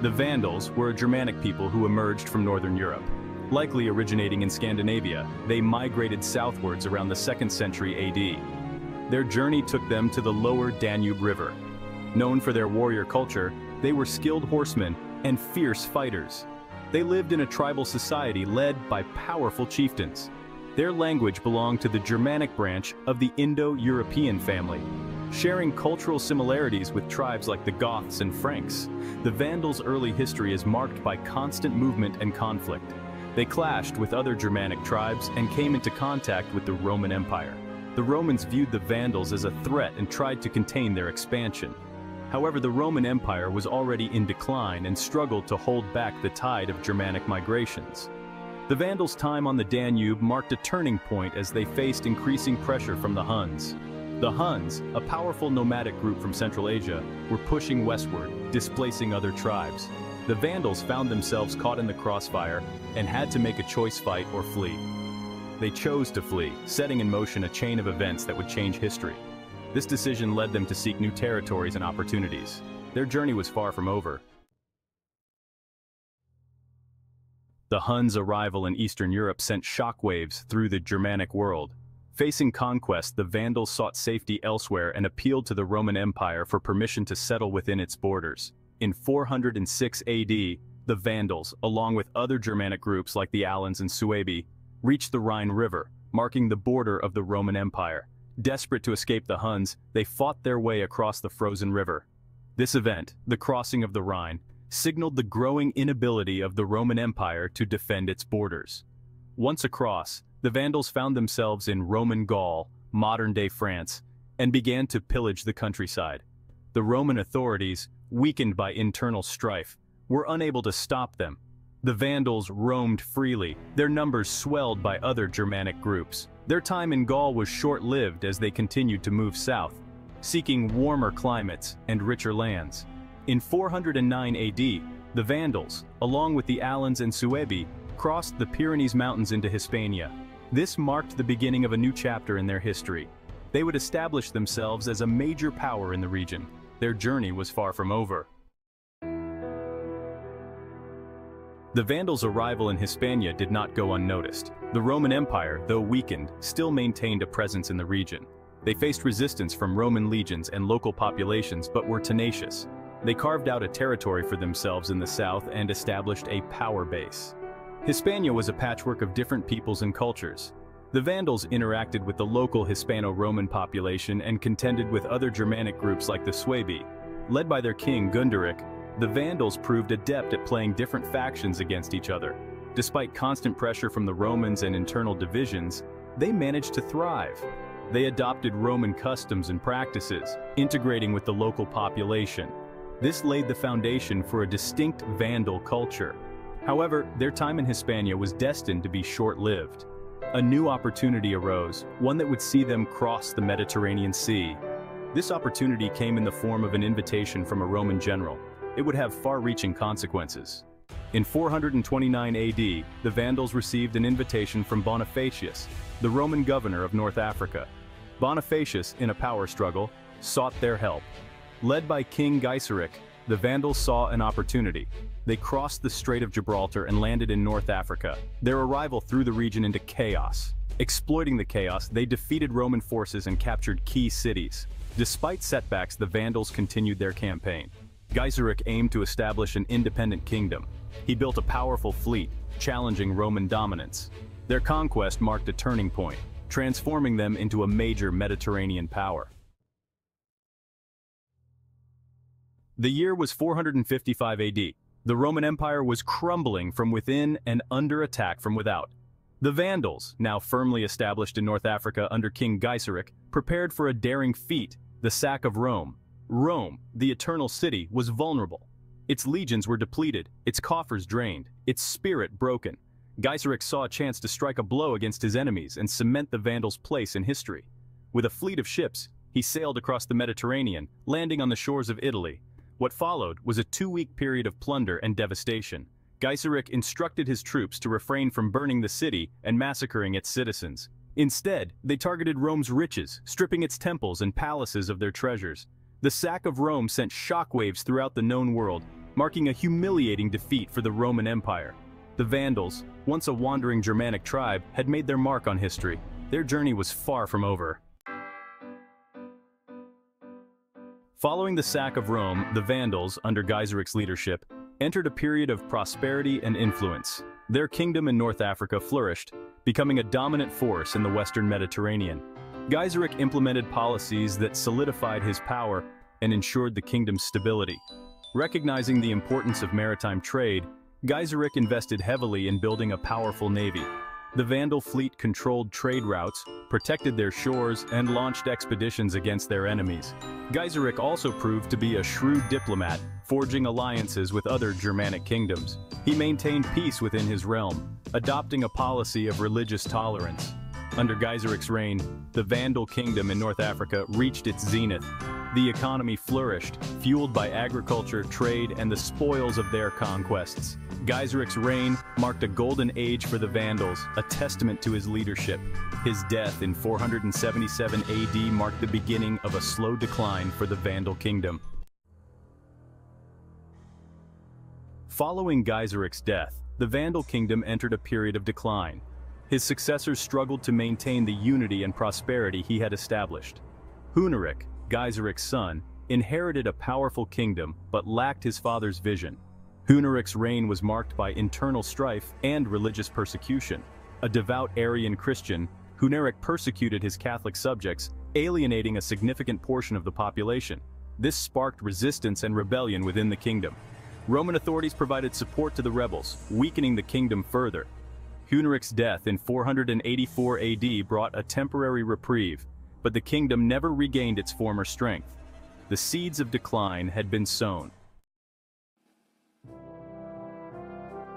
The Vandals were a Germanic people who emerged from northern Europe. Likely originating in Scandinavia, they migrated southwards around the 2nd century AD. Their journey took them to the lower Danube River. Known for their warrior culture, they were skilled horsemen and fierce fighters. They lived in a tribal society led by powerful chieftains. Their language belonged to the Germanic branch of the Indo-European family. Sharing cultural similarities with tribes like the Goths and Franks, the Vandals' early history is marked by constant movement and conflict. They clashed with other Germanic tribes and came into contact with the Roman Empire. The Romans viewed the Vandals as a threat and tried to contain their expansion. However, the Roman Empire was already in decline and struggled to hold back the tide of Germanic migrations. The Vandals' time on the Danube marked a turning point as they faced increasing pressure from the Huns. The Huns, a powerful nomadic group from Central Asia, were pushing westward, displacing other tribes. The Vandals found themselves caught in the crossfire and had to make a choice: fight or flee. They chose to flee, setting in motion a chain of events that would change history. This decision led them to seek new territories and opportunities. Their journey was far from over. The Huns' arrival in Eastern Europe sent shockwaves through the Germanic world. Facing conquest, the Vandals sought safety elsewhere and appealed to the Roman Empire for permission to settle within its borders. In 406 AD, the Vandals, along with other Germanic groups like the Alans and Suebi, reached the Rhine River, marking the border of the Roman Empire. Desperate to escape the Huns, they fought their way across the frozen river. This event, the crossing of the Rhine, signaled the growing inability of the Roman Empire to defend its borders. Once across, the Vandals found themselves in Roman Gaul, modern-day France, and began to pillage the countryside. The Roman authorities, weakened by internal strife, were unable to stop them. The Vandals roamed freely, their numbers swelled by other Germanic groups. Their time in Gaul was short-lived as they continued to move south, seeking warmer climates and richer lands. In 409 AD, the Vandals, along with the Alans and Suebi, crossed the Pyrenees Mountains into Hispania. This marked the beginning of a new chapter in their history. They would establish themselves as a major power in the region. Their journey was far from over. The Vandals' arrival in Hispania did not go unnoticed. The Roman Empire, though weakened, still maintained a presence in the region. They faced resistance from Roman legions and local populations but were tenacious. They carved out a territory for themselves in the south and established a power base. Hispania was a patchwork of different peoples and cultures. The Vandals interacted with the local Hispano-Roman population and contended with other Germanic groups like the Suebi. Led by their king Gunderic, the Vandals proved adept at playing different factions against each other. Despite constant pressure from the Romans and internal divisions, they managed to thrive. They adopted Roman customs and practices, integrating with the local population. This laid the foundation for a distinct Vandal culture. However, their time in Hispania was destined to be short-lived. A new opportunity arose, one that would see them cross the Mediterranean Sea. This opportunity came in the form of an invitation from a Roman general. It would have far-reaching consequences. In 429 AD, the Vandals received an invitation from Bonifacius, the Roman governor of North Africa. Bonifacius, in a power struggle, sought their help. Led by King Gaiseric, the Vandals saw an opportunity. They crossed the Strait of Gibraltar and landed in North Africa. Their arrival threw the region into chaos. Exploiting the chaos, they defeated Roman forces and captured key cities. Despite setbacks, the Vandals continued their campaign. Gaiseric aimed to establish an independent kingdom. He built a powerful fleet, challenging Roman dominance. Their conquest marked a turning point, transforming them into a major Mediterranean power. The year was 455 AD. The Roman Empire was crumbling from within and under attack from without. The Vandals, now firmly established in North Africa under King Gaiseric, prepared for a daring feat: the sack of Rome. Rome, the eternal city, was vulnerable. Its legions were depleted, its coffers drained, its spirit broken. Gaiseric saw a chance to strike a blow against his enemies and cement the Vandals' place in history. With a fleet of ships, he sailed across the Mediterranean, landing on the shores of Italy. What followed was a 2-week period of plunder and devastation. Gaiseric instructed his troops to refrain from burning the city and massacring its citizens. Instead, they targeted Rome's riches, stripping its temples and palaces of their treasures. The sack of Rome sent shockwaves throughout the known world. marking a humiliating defeat for the Roman Empire. The Vandals, once a wandering Germanic tribe, had made their mark on history. Their journey was far from over. Following the sack of Rome, the Vandals, under Geiseric's leadership, entered a period of prosperity and influence. Their kingdom in North Africa flourished, becoming a dominant force in the Western Mediterranean. Geiseric implemented policies that solidified his power and ensured the kingdom's stability. Recognizing the importance of maritime trade, Geiseric invested heavily in building a powerful navy. The Vandal fleet controlled trade routes, protected their shores, and launched expeditions against their enemies. Geiseric also proved to be a shrewd diplomat, forging alliances with other Germanic kingdoms. He maintained peace within his realm, adopting a policy of religious tolerance. Under Geiseric's reign, the Vandal kingdom in North Africa reached its zenith. The economy flourished, fueled by agriculture, trade, and the spoils of their conquests. Geiseric's reign marked a golden age for the Vandals, a testament to his leadership. His death in 477 AD marked the beginning of a slow decline for the Vandal kingdom. Following Geiseric's death, the Vandal kingdom entered a period of decline. His successors struggled to maintain the unity and prosperity he had established. Huneric, Geiseric's son, inherited a powerful kingdom but lacked his father's vision. Huneric's reign was marked by internal strife and religious persecution. A devout Arian Christian, Huneric persecuted his Catholic subjects, alienating a significant portion of the population. This sparked resistance and rebellion within the kingdom. Roman authorities provided support to the rebels, weakening the kingdom further. Huneric's death in 484 AD brought a temporary reprieve, but the kingdom never regained its former strength. The seeds of decline had been sown.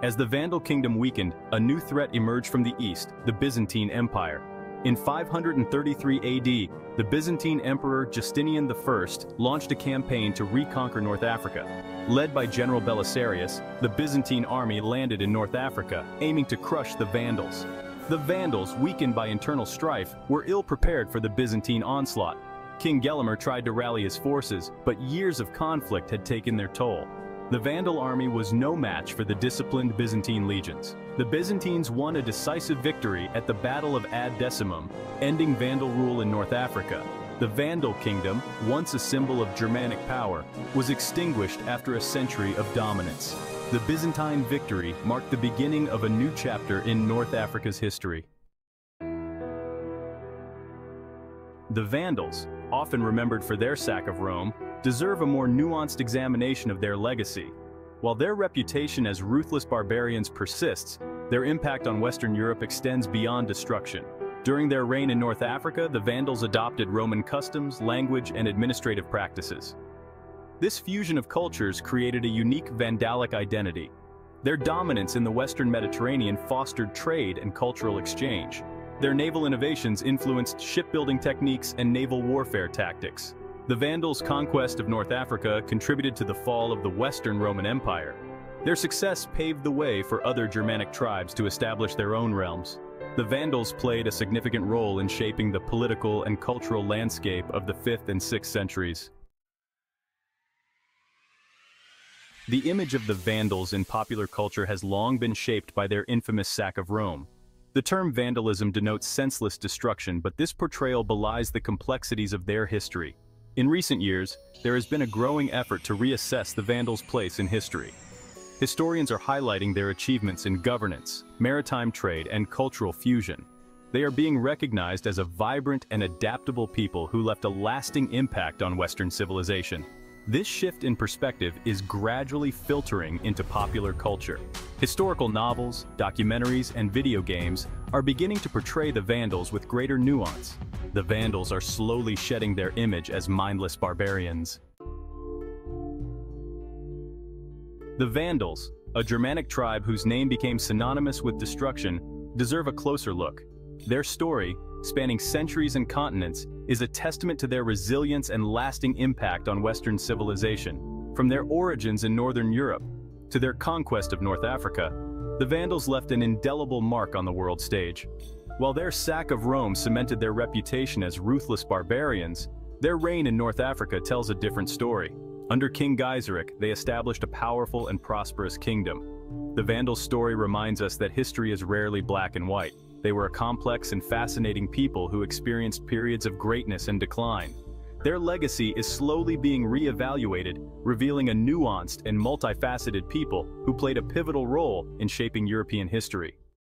As the Vandal kingdom weakened, a new threat emerged from the east, the Byzantine Empire. In 533 AD, the Byzantine Emperor Justinian I launched a campaign to reconquer North Africa. Led by General Belisarius, the Byzantine army landed in North Africa, aiming to crush the Vandals. The Vandals, weakened by internal strife, were ill-prepared for the Byzantine onslaught. King Gelimer tried to rally his forces, but years of conflict had taken their toll. The Vandal army was no match for the disciplined Byzantine legions. The Byzantines won a decisive victory at the Battle of Ad Decimum, ending Vandal rule in North Africa. The Vandal kingdom, once a symbol of Germanic power, was extinguished after a century of dominance. The Byzantine victory marked the beginning of a new chapter in North Africa's history. The Vandals, often remembered for their sack of Rome, deserve a more nuanced examination of their legacy. While their reputation as ruthless barbarians persists, their impact on Western Europe extends beyond destruction. During their reign in North Africa, the Vandals adopted Roman customs, language, and administrative practices. This fusion of cultures created a unique Vandalic identity. Their dominance in the Western Mediterranean fostered trade and cultural exchange. Their naval innovations influenced shipbuilding techniques and naval warfare tactics. The Vandals' conquest of North Africa contributed to the fall of the Western Roman Empire. Their success paved the way for other Germanic tribes to establish their own realms. The Vandals played a significant role in shaping the political and cultural landscape of the 5th and 6th centuries. The image of the Vandals in popular culture has long been shaped by their infamous sack of Rome. The term vandalism denotes senseless destruction, but this portrayal belies the complexities of their history. In recent years, there has been a growing effort to reassess the Vandals' place in history. Historians are highlighting their achievements in governance, maritime trade, and cultural fusion. They are being recognized as a vibrant and adaptable people who left a lasting impact on Western civilization. This shift in perspective is gradually filtering into popular culture. Historical novels, documentaries, and video games are beginning to portray the Vandals with greater nuance. The Vandals are slowly shedding their image as mindless barbarians. The Vandals, a Germanic tribe whose name became synonymous with destruction, deserve a closer look. Their story, spanning centuries and continents, is a testament to their resilience and lasting impact on Western civilization. From their origins in Northern Europe to their conquest of North Africa, the Vandals left an indelible mark on the world stage. While their sack of Rome cemented their reputation as ruthless barbarians, their reign in North Africa tells a different story. Under King Gaiseric, they established a powerful and prosperous kingdom. The Vandals' story reminds us that history is rarely black and white. They were a complex and fascinating people who experienced periods of greatness and decline. Their legacy is slowly being re-evaluated, revealing a nuanced and multifaceted people who played a pivotal role in shaping European history.